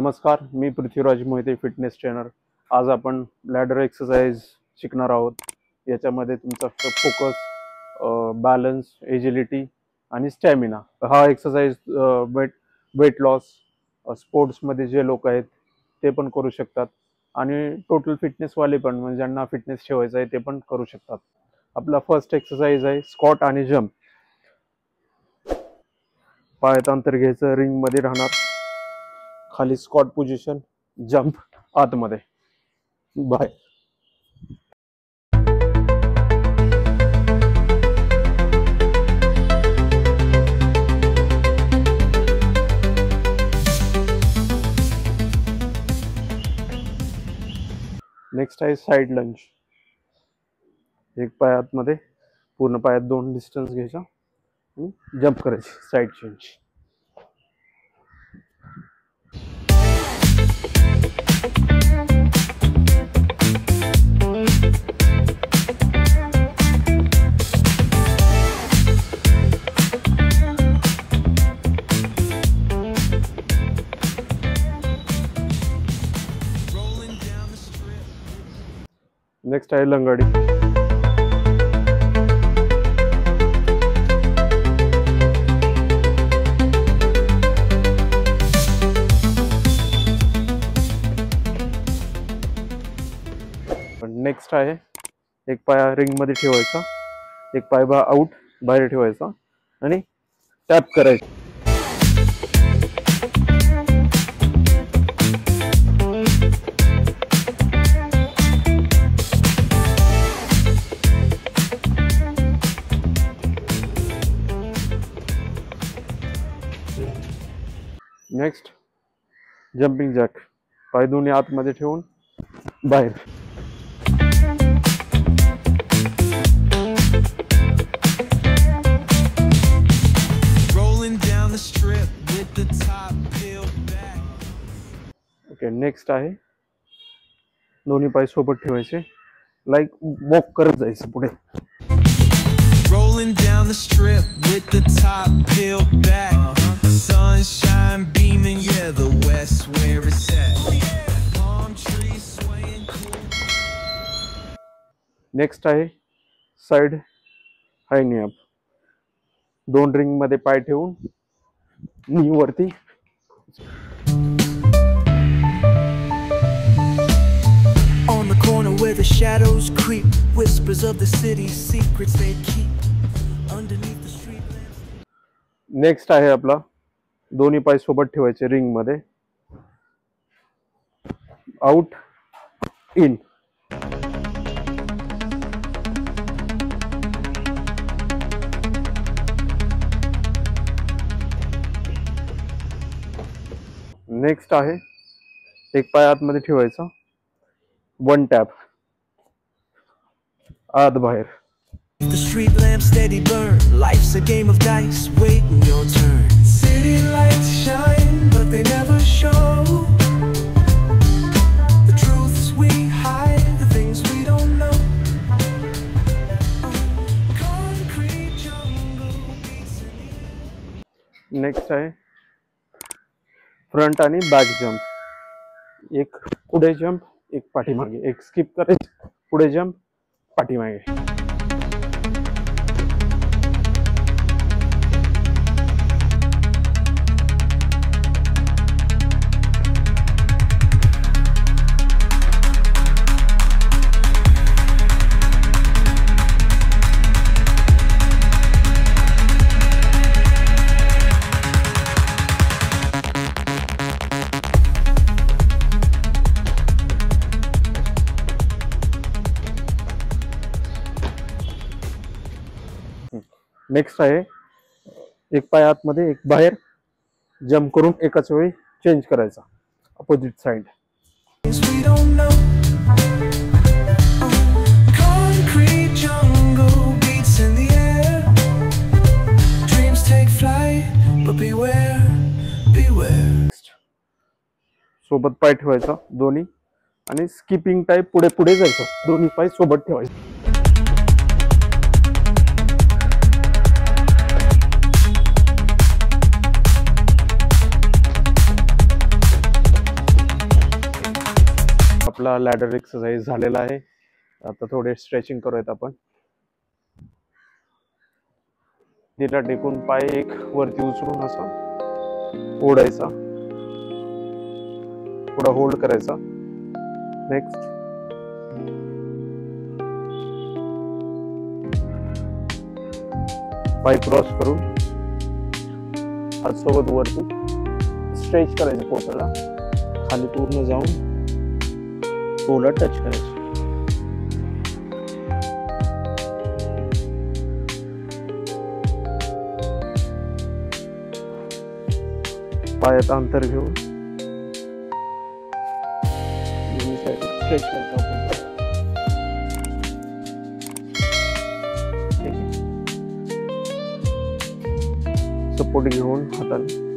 नमस्कार, मी Prithviraj Mohite, fitness trainer. आज आपण लॅडर एक्सरसाइज शिकणार आहोत। याच्यामध्ये तुमचा फोकस, बॅलन्स, एजिलिटी आणि स्टॅमिना। हा एक्सरसाइज वेट लॉस, स्पोर्ट्समध्ये जे लोक आहेत ते पण करू शकतात आणि टोटल फिटनेसवाले पण, म्हणजे ज्यांना फिटनेस ठेवायचा आहे ते पण करू शकतात। आपला फर्स्ट एक्सरसाइज आहे स्क्वॉट आणि जंप। पायात अंतर घ्यायचं, रिंग मध्ये राहणार, खाली स्क्वॉट पोझिशन, जंप आतमध्ये बाहेर। नेक्स्ट आहे साइड लंज। एक पाय आतमध्ये, पूर्ण पायात 2 डिस्टन्स घ्यायचा आणि जंप करायची, साइड चेंज। नेक्स्ट आहे लंगडी। नेक्स्ट आहे एक पाय रिंग मध्ये ठेवायचा, एक पाय आउट बाहेर ठेवायचा आणि टॅप करायचं। Next jumping jack. पाय दोन्ही आतमध्ये ठेवून बाहेर। ओके, नेक्स्ट आहे दोन्ही पाय सोबत ठेवायचे, लाईक वॉक करत जायचं पुढे। Rolling down the strip with the top peeled back, sunshine beaming, yeah, the west where it's at, palm trees swaying cool. Next आहे साइड हाय नी अप। 2 रिंग मध्ये पाय ठेवून नी वरती। On the corner where the shadows creep, whispers of the city's secrets they keep underneath the street lamps. Next आहे आपला दोन्ही पाय सोबत ठेवायचे ring मध्ये, आउट इन। नेक्स्ट आहे एक पाय आतमध्ये ठेवायचा, 1 टॅप, आत बाहेर। The street lamps steady burn, life's a game of dice, waiting your turn. City lights shine, but they never show the truths we hide, the things we don't know. Concrete jungle beats in the air. Next आहे front आणि back jump. एक पुढे jump, एक पाठीमागे, एक skip करायचं, पुढे jump, पाठीमागे। नेक्स्ट आहे एक पाय आतमध्ये, एक बाहेर, जंप करून एकाच वेळी चेंज करायचा, अपोजिट साइड। सोबत पाय ठेवायचा दोन्ही आणि स्किपिंग टाइप पुढे पुढे जायचं, दोन्ही पाय सोबत ठेवायचे। आपला लॅडर एक्सरसाइज झालेला आहे. आता थोडे स्ट्रेचिंग करूयात आपण. तिला टेकून पाय एक वरती उचलून असा ओढायचा, थोडा होल्ड करायचा. नेक्स्ट पाय क्रॉस करून हात सोबत वरती स्ट्रेच करायचं, पोटाला खाली पूर्ण जाऊन टोला टच करायचं. पायात अंतर घेऊन स्ट्रेच करतो आपण. सपोर्ट घेऊन हाताने